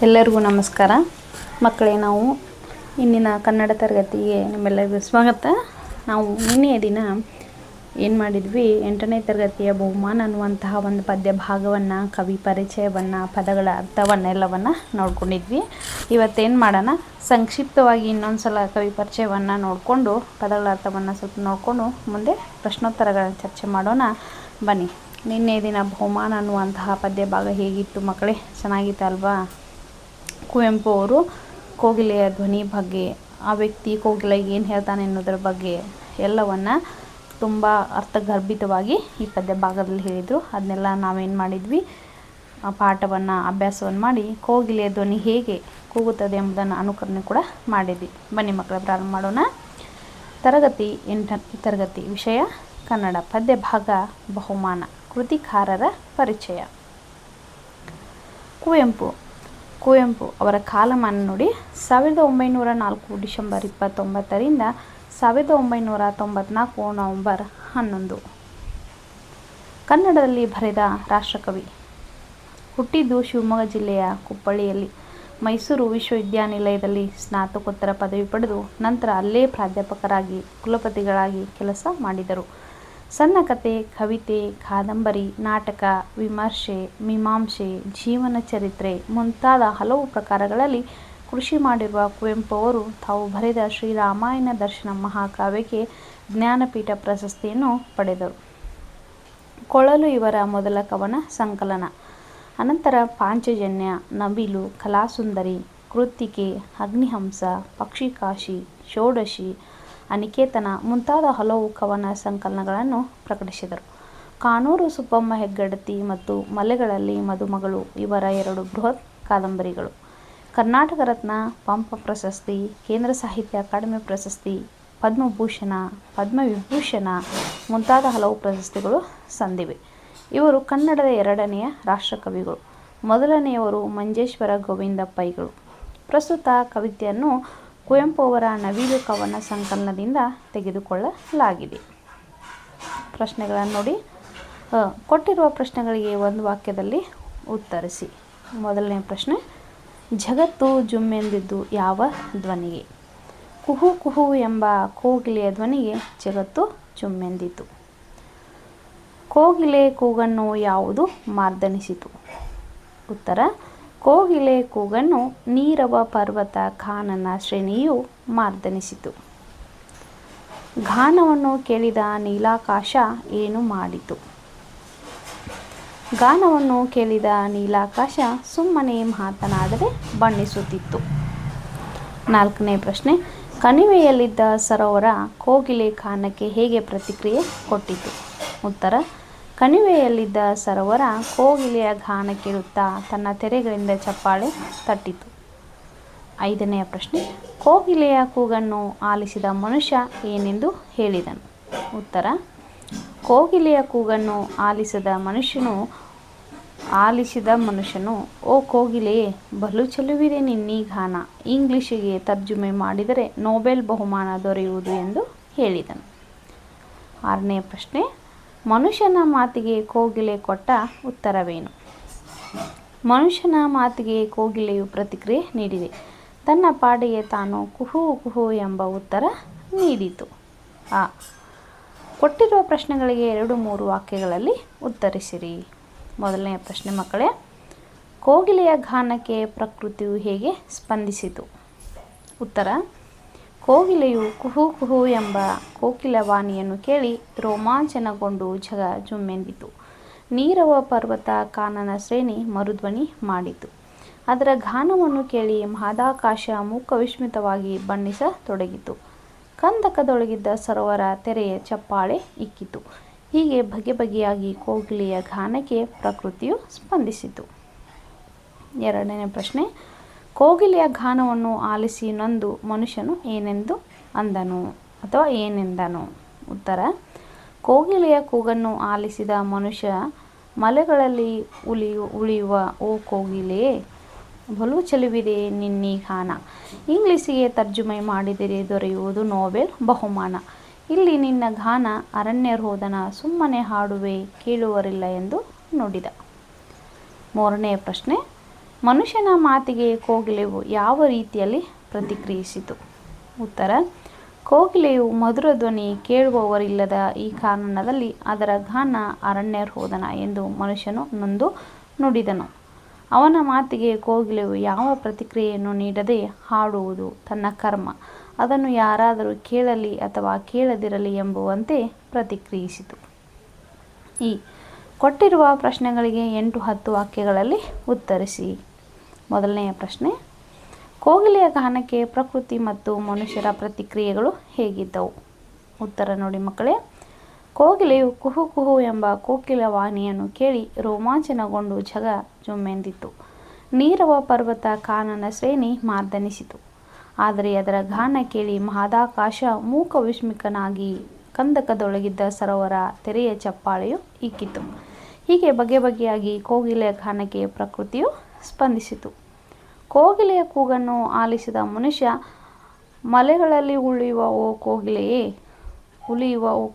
ಎಲ್ಲರಿಗೂ ನಮಸ್ಕಾರ ಮಕ್ಕಳೇ. ನಾವು ಇಂದಿನ ಕನ್ನಡ ತರಗತಿಗೆ ನಿಮ್ಮೆಲ್ಲರಿಗೂ ಸ್ವಾಗತ. ನಾವು ನಿನ್ನೆಯ ದಿನ ಏನು ಮಾಡಿದ್ವಿ, 8ನೇ ತರಗತಿಯ ಬಹುಮಾನ ಅನ್ನುವಂತಹ ಒಂದು ಪದ್ಯ ಭಾಗವನ್ನು, ಕವಿ ಪರಿಚಯವನ್ನು, ಪದಗಳ ಅರ್ಥವನ್ನು ಎಲ್ಲವನ್ನು ನೋಡ್ಕೊಂಡಿದ್ವಿ. ಇವತ್ತೇನು ಮಾಡೋಣ, ಸಂಕ್ಷಿಪ್ತವಾಗಿ ಇನ್ನೊಂದು ಸಲ ಕವಿ ಪರಿಚಯವನ್ನು ನೋಡಿಕೊಂಡು ಪದಗಳ ಅರ್ಥವನ್ನು ಸ್ವಲ್ಪ ನೋಡಿಕೊಂಡು ಮುಂದೆ ಪ್ರಶ್ನೋತ್ತರಗಳನ್ನು ಚರ್ಚೆ ಮಾಡೋಣ. ಬನ್ನಿ. ನಿನ್ನೆ ದಿನ ಬಹುಮಾನ ಅನ್ನುವಂತಹ ಪದ್ಯ ಭಾಗ ಹೇಗಿತ್ತು ಮಕ್ಕಳೇ? ಚೆನ್ನಾಗಿತ್ತಲ್ವಾ? ಕುವೆಂಪು ಅವರು ಕೋಗಿಲೆಯ ಧ್ವನಿ ಬಗ್ಗೆ, ಆ ವ್ಯಕ್ತಿ ಕೋಗಿಲೆಗೆ ಏನು ಹೇಳ್ತಾನೆ ಅನ್ನೋದ್ರ ಬಗ್ಗೆ ಎಲ್ಲವನ್ನು ತುಂಬ ಅರ್ಥಗರ್ಭಿತವಾಗಿ ಈ ಪದ್ಯ ಭಾಗದಲ್ಲಿ ಹೇಳಿದರು. ಅದನ್ನೆಲ್ಲ ನಾವೇನು ಮಾಡಿದ್ವಿ, ಆ ಪಾಠವನ್ನು ಅಭ್ಯಾಸವನ್ನು ಮಾಡಿ ಕೋಗಿಲೆಯ ಧ್ವನಿ ಹೇಗೆ ಕೂಗುತ್ತದೆ ಎಂಬುದನ್ನು ಅನುಕರಣೆ ಕೂಡ ಮಾಡಿದ್ವಿ. ಬನ್ನಿ ಮಕ್ಕಳ, ಪ್ರಾರಂಭ ಮಾಡೋಣ. ತರಗತಿ 8ನೇ ತರಗತಿ, ವಿಷಯ ಕನ್ನಡ, ಪದ್ಯ ಭಾಗ ಬಹುಮಾನ, ಕೃತಿಕಾರರ ಪರಿಚಯ. ಕುವೆಂಪು ಅವರ ಕಾಲಮಾನ ನೋಡಿ, 1904 ಡಿಸೆಂಬರ್ 29ರಿಂದ 1994 ನವೆಂಬರ್ 11. ಕನ್ನಡದಲ್ಲಿ ಬರೆದ ರಾಷ್ಟ್ರಕವಿ. ಹುಟ್ಟಿದ್ದು ಶಿವಮೊಗ್ಗ ಜಿಲ್ಲೆಯ ಕುಪ್ಪಳ್ಳಿಯಲ್ಲಿ. ಮೈಸೂರು ವಿಶ್ವವಿದ್ಯಾನಿಲಯದಲ್ಲಿ ಸ್ನಾತಕೋತ್ತರ ಪದವಿ ಪಡೆದು ನಂತರ ಅಲ್ಲೇ ಪ್ರಾಧ್ಯಾಪಕರಾಗಿ, ಕುಲಪತಿಗಳಾಗಿ ಕೆಲಸ ಮಾಡಿದರು. ಸಣ್ಣ ಕತೆ, ಕವಿತೆ, ಕಾದಂಬರಿ, ನಾಟಕ, ವಿಮರ್ಶೆ, ಮೀಮಾಂಸೆ, ಜೀವನ ಚರಿತ್ರೆ ಮುಂತಾದ ಹಲವು ಪ್ರಕಾರಗಳಲ್ಲಿ ಕೃಷಿ ಮಾಡಿರುವ ಕುವೆಂಪು ಅವರು ತಾವು ಬರೆದ ಶ್ರೀರಾಮಾಯಣ ದರ್ಶನ ಮಹಾಕಾವ್ಯಕ್ಕೆ ಜ್ಞಾನಪೀಠ ಪ್ರಶಸ್ತಿಯನ್ನು ಪಡೆದರು. ಕೊಳಲು ಇವರ ಮೊದಲ ಕವನ ಸಂಕಲನ. ಅನಂತರ ಪಾಂಚಜನ್ಯ, ನವಿಲು, ಕಲಾಸುಂದರಿ, ಕೃತ್ತಿಕೆ, ಅಗ್ನಿಹಂಸ, ಪಕ್ಷಿಕಾಶಿ, ಷೋಡಶಿ, ಅನಿಕೇತನ ಮುಂತಾದ ಹಲವು ಕವನ ಸಂಕಲನಗಳನ್ನು ಪ್ರಕಟಿಸಿದರು. ಕಾನೂರು ಸುಬ್ಬಮ್ಮ ಹೆಗ್ಗಡತಿ ಮತ್ತು ಮಲೆಗಳಲ್ಲಿ ಮದುಮಗಳು ಇವರ 2 ಬೃಹತ್ ಕಾದಂಬರಿಗಳು. ಕರ್ನಾಟಕ ರತ್ನ, ಪಂಪ ಪ್ರಶಸ್ತಿ, ಕೇಂದ್ರ ಸಾಹಿತ್ಯ ಅಕಾಡೆಮಿ ಪ್ರಶಸ್ತಿ, ಪದ್ಮಭೂಷಣ, ಪದ್ಮವಿಭೂಷಣ ಮುಂತಾದ ಹಲವು ಪ್ರಶಸ್ತಿಗಳು ಸಂದಿವೆ. ಇವರು ಕನ್ನಡದ 2ನೆಯ ರಾಷ್ಟ್ರಕವಿಗಳು. ಮೊದಲನೆಯವರು ಮಂಜೇಶ್ವರ ಗೋವಿಂದ ಪೈಗಳು. ಪ್ರಸ್ತುತ ಕವಿತೆಯನ್ನು ಕುವೆಂಪು ಅವರ ನವಿಲು ಕವನ ಸಂಕಲನದಿಂದ ತೆಗೆದುಕೊಳ್ಳಲಾಗಿದೆ. ಪ್ರಶ್ನೆಗಳನ್ನು ನೋಡಿ. ಕೊಟ್ಟಿರುವ ಪ್ರಶ್ನೆಗಳಿಗೆ ಒಂದು ವಾಕ್ಯದಲ್ಲಿ ಉತ್ತರಿಸಿ. ಮೊದಲನೇ ಪ್ರಶ್ನೆ, ಜಗತ್ತು ಜುಮ್ಮೆಂದಿದ್ದು ಯಾವ ಧ್ವನಿಗೆ? ಕುಹು ಕುಹು ಎಂಬ ಕೋಗಿಲೆಯ ಧ್ವನಿಗೆ ಜಗತ್ತು ಜುಮ್ಮೆಂದಿತು. ಕೋಗಿಲೆ ಕೂಗನ್ನು ಯಾವುದು ಮಾರ್ದನಿಸಿತು? ಉತ್ತರ, ಕೋಗಿಲೆ ಕೂಗನ್ನು ನೀರವ ಪರ್ವತ ಕಾನನ ಶ್ರೇಣಿಯು ಮಾರ್ದನಿಸಿತು. ಗಾನವನ್ನು ಕೇಳಿದ ನೀಲಾಕಾಶ ಏನು ಮಾಡಿತು? ಗಾನವನ್ನು ಕೇಳಿದ ನೀಲಾಕಾಶ ಸುಮ್ಮನೆ ಮಾತನಾಡದೆ ಬಣ್ಣಿಸುತ್ತಿತ್ತು. 4ನೇ ಪ್ರಶ್ನೆ, ಕಣಿವೆಯಲ್ಲಿದ್ದ ಸರೋವರ ಕೋಗಿಲೆ ಗಾನಕ್ಕೆ ಹೇಗೆ ಪ್ರತಿಕ್ರಿಯೆ ಕೊಟ್ಟಿತು? ಉತ್ತರ, ಕಣಿವೆಯಲ್ಲಿದ್ದ ಸರೋವರ ಕೋಗಿಲೆಯ ಗಾನ ಕೇಳುತ್ತಾ ತನ್ನ ತೆರೆಗಳಿಂದ ಚಪ್ಪಾಳೆ ತಟ್ಟಿತು. 5ನೇ ಪ್ರಶ್ನೆ, ಕೋಗಿಲೆಯ ಕೂಗನ್ನು ಆಲಿಸಿದ ಮನುಷ್ಯ ಏನೆಂದು ಹೇಳಿದನು? ಉತ್ತರ, ಕೋಗಿಲೆಯ ಕೂಗನ್ನು ಆಲಿಸಿದ ಮನುಷ್ಯನು ಓ ಕೋಗಿಲೆಯೇ, ಬಲು ಚೆಲುವಿದೆ ನಿನ್ನೀ ಗಾನ, ಇಂಗ್ಲಿಷಿಗೆ ತರ್ಜುಮೆ ಮಾಡಿದರೆ ನೊಬೆಲ್ ಬಹುಮಾನ ದೊರೆಯುವುದು ಎಂದು ಹೇಳಿದನು. 6ನೇ ಪ್ರಶ್ನೆ, ಮನುಷ್ಯನ ಮಾತಿಗೆ ಕೋಗಿಲೆ ಕೊಟ್ಟ ಉತ್ತರವೇನು? ಮನುಷ್ಯನ ಮಾತಿಗೆ ಕೋಗಿಲೆಯು ಪ್ರತಿಕ್ರಿಯೆ ನೀಡಿದೆ. ತನ್ನ ಪಾಡಿಗೆ ತಾನು ಕುಹು ಕುಹು ಎಂಬ ಉತ್ತರ ನೀಡಿತು. ಕೊಟ್ಟಿರುವ ಪ್ರಶ್ನೆಗಳಿಗೆ 2-3 ವಾಕ್ಯಗಳಲ್ಲಿ ಉತ್ತರಿಸಿರಿ. ಮೊದಲನೇ ಪ್ರಶ್ನೆ ಮಕ್ಕಳೇ, ಕೋಗಿಲೆಯ ಗಾನಕ್ಕೆ ಪ್ರಕೃತಿಯು ಹೇಗೆ ಸ್ಪಂದಿಸಿತು? ಉತ್ತರ, ಕೋಗಿಲೆಯು ಕುಹು ಕುಹು ಎಂಬ ಕೋಕಿಲವಾಣಿಯನ್ನು ಕೇಳಿ ರೋಮಾಂಚನಗೊಂಡು ಜಗ ಜುಮ್ಮೆಂದಿತು. ನೀರವ ಪರ್ವತ ಕಾನನ ಶ್ರೇಣಿ ಮರುಧ್ವನಿ ಮಾಡಿತು. ಅದರ ಗಾನವನ್ನು ಕೇಳಿ ಮಹದಾಕಾಶ ಮೂಕವಿಸ್ಮಿತವಾಗಿ ಬಣ್ಣಿಸತೊಡಗಿತು. ಕಂದಕದೊಳಗಿದ್ದ ಸರೋವರ ತೆರೆಯ ಚಪ್ಪಾಳೆ ಇಕ್ಕಿತು. ಹೀಗೆ ಬಗೆ ಬಗೆಯಾಗಿ ಕೋಗಿಲೆಯ ಗಾನಕ್ಕೆ ಪ್ರಕೃತಿಯು ಸ್ಪಂದಿಸಿತು. 2ನೇ ಪ್ರಶ್ನೆ, ಕೋಗಿಲೆಯ ಗಾನವನ್ನು ಆಲಿಸಿ ನೊಂದು ಮನುಷ್ಯನು ಏನೆಂದು ಅಂದನು ಅಥವಾ ಏನೆಂದನು? ಉತ್ತರ, ಕೋಗಿಲೆಯ ಕೂಗನ್ನು ಆಲಿಸಿದ ಮನುಷ್ಯ ಮಲೆಗಳಲ್ಲಿ ಉಳಿಯುವ ಓ ಕೋಗಿಲೆಯೇ, ಬಲು ಚೆಲುವಿದೆ ನಿನ್ನೀ ಗಾನ, ಇಂಗ್ಲಿಷಿಗೆ ತರ್ಜುಮೆ ಮಾಡಿದರೆ ದೊರೆಯುವುದು ನೊಬೆಲ್ ಬಹುಮಾನ, ಇಲ್ಲಿ ನಿನ್ನ ಗಾನ ಅರಣ್ಯರೋದನ, ಸುಮ್ಮನೆ ಹಾಡುವೆ ಕೇಳುವರಿಲ್ಲ ಎಂದು ನುಡಿದ. 3ನೇ ಪ್ರಶ್ನೆ, ಮನುಷ್ಯನ ಮಾತಿಗೆ ಕೋಗಿಲೆಯು ಯಾವ ರೀತಿಯಲ್ಲಿ ಪ್ರತಿಕ್ರಿಯಿಸಿತು? ಉತ್ತರ: ಕೋಗಿಲೆಯು ಮಧುರ ಧ್ವನಿ ಕೇಳುವವರಿಲ್ಲದ ಈ ಕಾನನದಲ್ಲಿ ಅದರ ಗಾನ ಅರಣ್ಯ ರೋದನ ಎಂದು ಮನುಷ್ಯನು ನೊಂದು ನುಡಿದನು. ಅವನ ಮಾತಿಗೆ ಕೋಗಿಲೆಯು ಯಾವ ಪ್ರತಿಕ್ರಿಯೆಯನ್ನು ನೀಡದೆ ಹಾಡುವುದು ತನ್ನ ಕರ್ಮ, ಅದನ್ನು ಯಾರಾದರೂ ಕೇಳಲಿ ಅಥವಾ ಕೇಳದಿರಲಿ ಎಂಬುವಂತೆ ಪ್ರತಿಕ್ರಿಯಿಸಿತು. ಈ ಕೊಟ್ಟಿರುವ ಪ್ರಶ್ನೆಗಳಿಗೆ 8-10 ವಾಕ್ಯಗಳಲ್ಲಿ ಉತ್ತರಿಸಿ. ಮೊದಲನೆಯ ಪ್ರಶ್ನೆ: ಕೋಗಿಲೆಯ ಗಾನಕ್ಕೆ ಪ್ರಕೃತಿ ಮತ್ತು ಮನುಷ್ಯರ ಪ್ರತಿಕ್ರಿಯೆಗಳು ಹೇಗಿದ್ದವು? ಉತ್ತರ ನೋಡಿ ಮಕ್ಕಳೇ. ಕೋಗಿಲೆಯು ಕುಹು ಕುಹು ಎಂಬ ಕೋಕಿಲವಾಣಿಯನ್ನು ಕೇಳಿ ರೋಮಾಂಚನಗೊಂಡು ಜಗ ಜುಮ್ಮೆಂದಿತು. ನೀರವ ಪರ್ವತ ಕಾನನ ಶ್ರೇಣಿ ಮಾರ್ದನಿಸಿತು. ಆದರೆ ಅದರ ಗಾನ ಕೇಳಿ ಮಹದಾಕಾಶ ಮೂಕ ವಿಸ್ಮಿತನಾಗಿ ಕಂದಕದೊಳಗಿದ್ದ ಸರೋವರ ತೆರೆಯ ಚಪ್ಪಾಳೆಯು ಇಕ್ಕಿತು. ಹೀಗೆ ಬಗೆ ಬಗೆಯಾಗಿ ಕೋಗಿಲೆಯ ಗಾನಕ್ಕೆ ಪ್ರಕೃತಿಯು ಸ್ಪಂದಿಸಿತು. ಕೋಗಿಲೆಯ ಕೂಗನ್ನು ಆಲಿಸಿದ ಮನುಷ್ಯ, ಮಲೆಗಳಲ್ಲಿ ಉಳಿಯುವ ಓ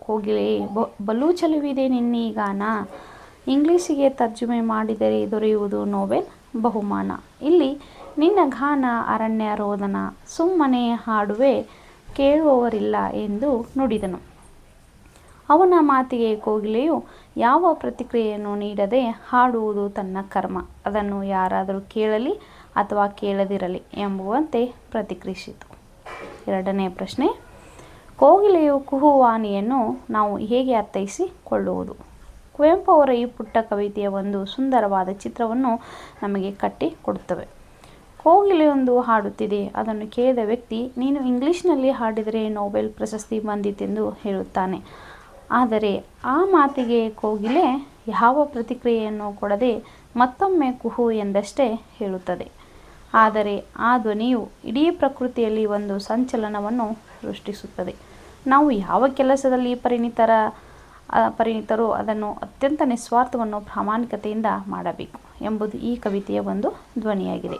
ಕೋಗಿಲೆಯೇ, ಬಲು ಚೆಲುವಿದೆ ನಿನ್ನೀ ಗಾನ. ಇಂಗ್ಲಿಷಿಗೆ ತರ್ಜುಮೆ ಮಾಡಿದರೆ ದೊರೆಯುವುದು ನೊಬೆಲ್ ಬಹುಮಾನ. ಇಲ್ಲಿ ನಿನ್ನ ಗಾನ ಅರಣ್ಯ ರೋದನ, ಸುಮ್ಮನೆ ಹಾಡುವೆ, ಕೇಳುವವರಿಲ್ಲ ಎಂದು ನುಡಿದನು. ಅವನ ಮಾತಿಗೆ ಕೋಗಿಲೆಯು ಯಾವ ಪ್ರತಿಕ್ರಿಯೆಯನ್ನು ನೀಡದೆ ಹಾಡುವುದು ತನ್ನ ಕರ್ಮ, ಅದನ್ನು ಯಾರಾದರೂ ಕೇಳಲಿ ಅಥವಾ ಕೇಳದಿರಲಿ ಎಂಬುವಂತೆ ಪ್ರತಿಕ್ರಿಯಿಸಿತು. ಎರಡನೇ ಪ್ರಶ್ನೆ: ಕೋಗಿಲೆಯು ಕುಹುವಾಣಿಯನ್ನು ನಾವು ಹೇಗೆ ಅರ್ಥೈಸಿಕೊಳ್ಳುವುದು? ಕುವೆಂಪು ಅವರ ಈ ಪುಟ್ಟ ಕವಿತೆಯ ಒಂದು ಸುಂದರವಾದ ಚಿತ್ರವನ್ನು ನಮಗೆ ಕಟ್ಟಿ ಕೊಡುತ್ತವೆ. ಕೋಗಿಲೆಯೊಂದು ಹಾಡುತ್ತಿದೆ. ಅದನ್ನು ಕೇಳಿದ ವ್ಯಕ್ತಿ, ನೀನು ಇಂಗ್ಲಿಷ್ನಲ್ಲಿ ಹಾಡಿದರೆ ನೊಬೆಲ್ ಪ್ರಶಸ್ತಿ ಬಂದಿತೆಂದು ಹೇಳುತ್ತಾನೆ. ಆದರೆ ಆ ಮಾತಿಗೆ ಕೋಗಿಲೆ ಯಾವ ಪ್ರತಿಕ್ರಿಯೆಯನ್ನು ಕೊಡದೆ ಮತ್ತೊಮ್ಮೆ ಕುಹು ಎಂದಷ್ಟೇ ಹೇಳುತ್ತದೆ. ಆದರೆ ಆ ಧ್ವನಿಯು ಇಡೀ ಪ್ರಕೃತಿಯಲ್ಲಿ ಒಂದು ಸಂಚಲನವನ್ನು ಸೃಷ್ಟಿಸುತ್ತದೆ. ನಾವು ಯಾವ ಕೆಲಸದಲ್ಲಿ ಪರಿಣಿತರೋ ಅದನ್ನು ಅತ್ಯಂತ ನಿಸ್ವಾರ್ಥವನ್ನು ಪ್ರಾಮಾಣಿಕತೆಯಿಂದ ಮಾಡಬೇಕು ಎಂಬುದು ಈ ಕವಿತೆಯ ಒಂದು ಧ್ವನಿಯಾಗಿದೆ.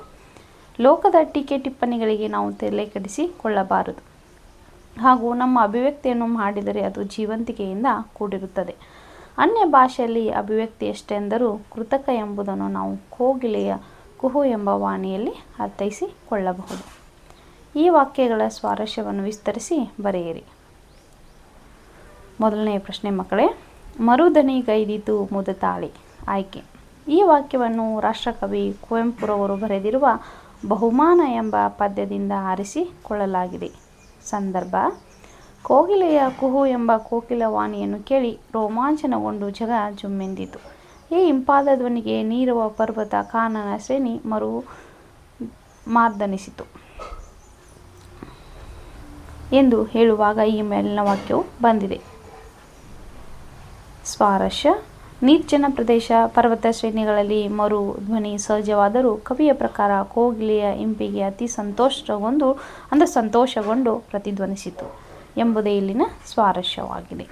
ಲೋಕದ ಟೀಕೆ ಟಿಪ್ಪಣಿಗಳಿಗೆ ನಾವು ತಲೆ ಕೆಡಿಸಿಕೊಳ್ಳಬಾರದು. ಹಾಗೂ ನಮ್ಮ ಅಭಿವ್ಯಕ್ತಿಯನ್ನು ಮಾಡಿದರೆ ಅದು ಜೀವಂತಿಕೆಯಿಂದ ಕೂಡಿರುತ್ತದೆ. ಅನ್ಯ ಭಾಷೆಯಲ್ಲಿ ಅಭಿವ್ಯಕ್ತಿ ಎಷ್ಟೆಂದರೂ ಕೃತಕ ಎಂಬುದನ್ನು ನಾವು ಕೋಗಿಲೆಯ ಕುಹು ಎಂಬ ವಾಣಿಯಲ್ಲಿ ಅರ್ಥೈಸಿಕೊಳ್ಳಬಹುದು. ಈ ವಾಕ್ಯಗಳ ಸ್ವಾರಸ್ಯವನ್ನು ವಿಸ್ತರಿಸಿ ಬರೆಯಿರಿ. ಮೊದಲನೆಯ ಪ್ರಶ್ನೆ ಮಕ್ಕಳೇ: ಮರುದನಿಗೈದಿತು ಮುದತಾಳಿ. ಆಯ್ಕೆ: ಈ ವಾಕ್ಯವನ್ನು ರಾಷ್ಟ್ರಕವಿ ಕುವೆಂಪುರವರು ಬರೆದಿರುವ ಬಹುಮಾನ ಎಂಬ ಪದ್ಯದಿಂದ ಆರಿಸಿಕೊಳ್ಳಲಾಗಿದೆ. ಸಂದರ್ಭ: ಕೋಗಿಲೆಯ ಕುಹು ಎಂಬ ಕೋಕಿಲವಾಣಿಯನ್ನು ಕೇಳಿ ರೋಮಾಂಚನಗೊಂಡು ಜಗ ಜುಮ್ಮೆಂದಿತು. ಈ ಇಂಪಾದ ಧ್ವನಿಗೆ ನೀರವ ಪರ್ವತ ಕಾನನ ಶ್ರೇಣಿ ಮಾರ್ದನಿಸಿತು ಎಂದು ಹೇಳುವಾಗ ಈ ಮೇಲಿನ ವಾಕ್ಯವು ಬಂದಿದೆ. ಸ್ವಾರಸ್ಯ: ನಿರ್ಜನ ಪ್ರದೇಶ, ಪರ್ವತ ಶ್ರೇಣಿಗಳಲ್ಲಿ ಮರು ಧ್ವನಿ ಸಹಜವಾದರೂ ಕವಿಯ ಪ್ರಕಾರ ಕೋಗಿಲೆಯ ಇಂಪಿಗೆ ಅತಿ ಸಂತೋಷಗೊಂಡು ಪ್ರತಿಧ್ವನಿಸಿತು ಎಂಬುದೇ ಇಲ್ಲಿನ ಸ್ವಾರಸ್ಯವಾಗಿದೆ.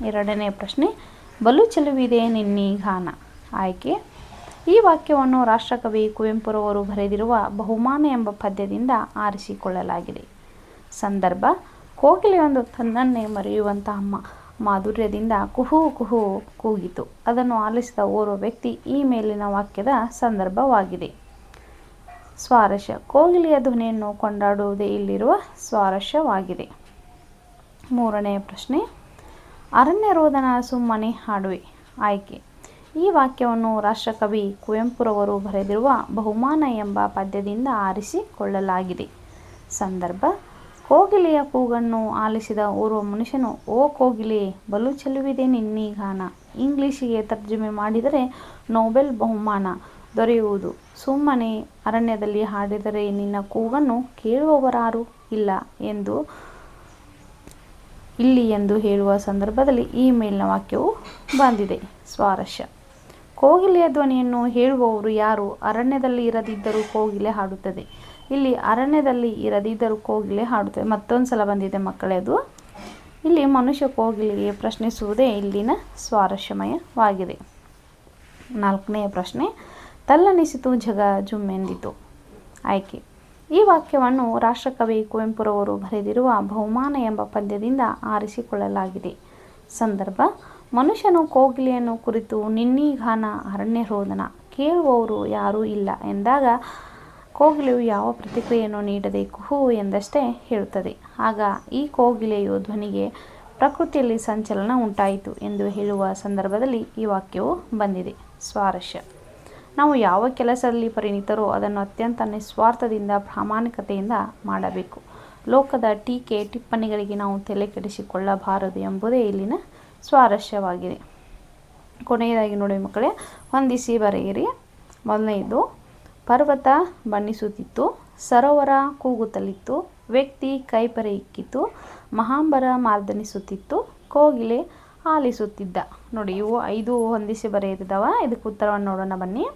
ಎರಡನೇ ಪ್ರಶ್ನೆ: ಬಲು ಚೆಲುವಿದೆ ನಿನ್ನೀ ಗಾನ. ಆಯ್ಕೆ: ಈ ವಾಕ್ಯವನ್ನು ರಾಷ್ಟ್ರಕವಿ ಕುವೆಂಪುರವರು ಬರೆದಿರುವ ಬಹುಮಾನ ಎಂಬ ಪದ್ಯದಿಂದ ಆರಿಸಿಕೊಳ್ಳಲಾಗಿದೆ. ಸಂದರ್ಭ: ಕೋಗಿಲೆಯೊಂದು ತನ್ನನ್ನೇ ಮರೆಯುವಂತಹ ಮಾಧುರ್ಯದಿಂದ ಕುಹೂ ಕುಹೂ ಕೂಗಿತು. ಅದನ್ನು ಆಲಿಸಿದ ಓರ್ವ ವ್ಯಕ್ತಿ ಈ ಮೇಲಿನ ವಾಕ್ಯದ ಸಂದರ್ಭವಾಗಿದೆ. ಸ್ವಾರಸ್ಯ: ಕೋಗಿಲೆಯ ಧ್ವನಿಯನ್ನು ಕೊಂಡಾಡುವುದೇ ಇಲ್ಲಿರುವ ಸ್ವಾರಸ್ಯವಾಗಿದೆ. ಮೂರನೆಯ ಪ್ರಶ್ನೆ: ಅರಣ್ಯ ರೋದನ ಸುಮ್ಮನೆ ಹಾಡುವೆ. ಆಯ್ಕೆ: ಈ ವಾಕ್ಯವನ್ನು ರಾಷ್ಟ್ರಕವಿ ಕುವೆಂಪುರವರು ಬರೆದಿರುವ ಬಹುಮಾನ ಎಂಬ ಪದ್ಯದಿಂದ ಆರಿಸಿಕೊಳ್ಳಲಾಗಿದೆ. ಸಂದರ್ಭ: ಕೋಗಿಲೆಯ ಕೂಗನ್ನು ಆಲಿಸಿದ ಓರ್ವ ಮನುಷ್ಯನು, ಓ ಕೋಗಿಲೆ, ಬಲು ಚೆಲುವಿದೆ ನಿನ್ನೀ ಗಾನ. ಇಂಗ್ಲಿಷಿಗೆ ತರ್ಜುಮೆ ಮಾಡಿದರೆ ನೊಬೆಲ್ ಬಹುಮಾನ ದೊರೆಯುವುದು. ಸುಮ್ಮನೆ ಅರಣ್ಯದಲ್ಲಿ ಹಾಡಿದರೆ ನಿನ್ನ ಕೂಗನ್ನು ಕೇಳುವವರಾರೂ ಇಲ್ಲ ಇಲ್ಲಿ ಎಂದು ಹೇಳುವ ಸಂದರ್ಭದಲ್ಲಿ ಈ ಮೇಲಿನ ವಾಕ್ಯವು ಬಂದಿದೆ. ಸ್ವಾರಸ್ಯ: ಕೋಗಿಲೆಯ ಧ್ವನಿಯನ್ನು ಹೇಳುವವರು ಯಾರು? ಅರಣ್ಯದಲ್ಲಿ ಇರದಿದ್ದರೂ ಕೋಗಿಲೆ ಹಾಡುತ್ತದೆ. ಇಲ್ಲಿ ಅರಣ್ಯದಲ್ಲಿ ಇರದಿದ್ದರೂ ಕೋಗಿಲೆ ಹಾಡುತ್ತದೆ. ಮತ್ತೊಂದು ಸಲ ಬಂದಿದೆ ಮಕ್ಕಳೇ ಅದು. ಇಲ್ಲಿ ಮನುಷ್ಯ ಕೋಗಿಲೆಗೆ ಪ್ರಶ್ನಿಸುವುದೇ ಇಲ್ಲಿನ ಸ್ವಾರಸ್ಯಮಯವಾಗಿದೆ. ನಾಲ್ಕನೆಯ ಪ್ರಶ್ನೆ: ತಲ್ಲಣಿಸಿತು ಜಗ ಜುಮ್ಮೆಂದಿತು. ಆಯ್ಕೆ: ಈ ವಾಕ್ಯವನ್ನು ರಾಷ್ಟ್ರಕವಿ ಕುವೆಂಪುರವರು ಬರೆದಿರುವ ಬಹುಮಾನ ಎಂಬ ಪದ್ಯದಿಂದ ಆರಿಸಿಕೊಳ್ಳಲಾಗಿದೆ. ಸಂದರ್ಭ: ಮನುಷ್ಯನು ಕೋಗಿಲೆಯನ್ನು ಕುರಿತು ನಿನ್ನೀ ಗಾನ ಅರಣ್ಯ ರೋದನ ಕೇಳುವವರು ಯಾರೂ ಇಲ್ಲ ಎಂದಾಗ ಕೋಗಿಲೆಯು ಯಾವ ಪ್ರತಿಕ್ರಿಯೆಯನ್ನು ನೀಡದೆ ಕುಹೂ ಎಂದಷ್ಟೇ ಹೇಳುತ್ತದೆ. ಆಗ ಈ ಕೋಗಿಲೆಯು ಧ್ವನಿಗೆ ಪ್ರಕೃತಿಯಲ್ಲಿ ಸಂಚಲನ ಉಂಟಾಯಿತು ಎಂದು ಹೇಳುವ ಸಂದರ್ಭದಲ್ಲಿ ಈ ವಾಕ್ಯವು ಬಂದಿದೆ. ಸ್ವಾರಸ್ಯ: ನಾವು ಯಾವ ಕೆಲಸದಲ್ಲಿ ಪರಿಣಿತರೋ ಅದನ್ನು ಅತ್ಯಂತ ನಿಸ್ವಾರ್ಥದಿಂದ ಪ್ರಾಮಾಣಿಕತೆಯಿಂದ ಮಾಡಬೇಕು. ಲೋಕದ ಟೀಕೆ ಟಿಪ್ಪಣಿಗಳಿಗೆ ನಾವು ತಲೆ ಕೆಡಿಸಿಕೊಳ್ಳಬಾರದು ಎಂಬುದೇ ಇಲ್ಲಿನ ಸ್ವಾರಸ್ಯವಾಗಿದೆ. ಕೊನೆಯದಾಗಿ ನೋಡಿ ಮಕ್ಕಳೇ, ಹೊಂದಿಸಿ ಬರೆಯಿರಿ. ಮೊದಲನೆಯದು, ಪರ್ವತ ಬಣ್ಣಿಸುತ್ತಿತ್ತು, ಸರೋವರ ಕೂಗುತ್ತಲಿತ್ತು, ವ್ಯಕ್ತಿ ಕೈಪರೆ ಇಕ್ಕಿತು, ಮಹಾಂಬರ ಮಾರ್ದನಿಸುತ್ತಿತ್ತು, ಕೋಗಿಲೆ ಆಲಿಸುತ್ತಿದ್ದ. ನೋಡಿ, ಇವು 5 ಹೊಂದಿಸಿ ಬರೆಯಿರಿದವ. ಇದಕ್ಕೆ ಉತ್ತರವನ್ನು ನೋಡೋಣ ಬನ್ನಿ.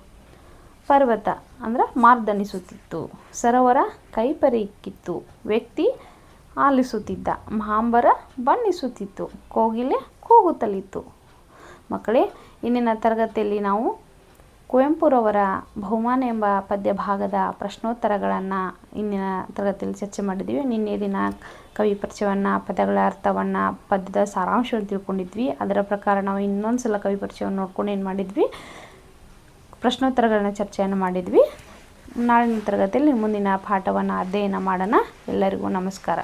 ಪರ್ವತ ಅಂದ್ರೆ ಮಾರ್ದನಿಸುತ್ತಿತ್ತು, ಸರೋವರ ಕೈಪರೆ ಇಕ್ಕಿತ್ತು, ವ್ಯಕ್ತಿ ಆಲಿಸುತ್ತಿದ್ದ, ಮಹಾಂಬರ ಬಣ್ಣಿಸುತ್ತಿತ್ತು, ಕೋಗಿಲೆ ಕೂಗುತ್ತಲಿತ್ತು. ಮಕ್ಕಳೇ, ಇಂದಿನ ತರಗತಿಯಲ್ಲಿ ನಾವು ಕುವೆಂಪುರವರ ಬಹುಮಾನ ಎಂಬ ಪದ್ಯ ಭಾಗದ ಪ್ರಶ್ನೋತ್ತರಗಳನ್ನು ಇಂದಿನ ತರಗತಿಯಲ್ಲಿ ಚರ್ಚೆ ಮಾಡಿದ್ವಿ. ನಿನ್ನೆ ದಿನ ಕವಿ ಪರಿಚಯವನ್ನು, ಪದಗಳ ಅರ್ಥವನ್ನು, ಪದ್ಯದ ಸಾರಾಂಶವನ್ನು ತಿಳ್ಕೊಂಡಿದ್ವಿ. ಅದರ ಪ್ರಕಾರ ನಾವು ಇನ್ನೊಂದು ಸಲ ಕವಿ ಪರಿಚಯವನ್ನು ನೋಡ್ಕೊಂಡು ಏನು ಮಾಡಿದ್ವಿ, ಪ್ರಶ್ನೋತ್ತರಗಳನ್ನ ಚರ್ಚೆಯನ್ನು ಮಾಡಿದ್ವಿ. ನಾಳಿನ ತರಗತಿಯಲ್ಲಿ ಮುಂದಿನ ಪಾಠವನ್ನು ಅಧ್ಯಯನ ಮಾಡೋಣ. ಎಲ್ಲರಿಗೂ ನಮಸ್ಕಾರ.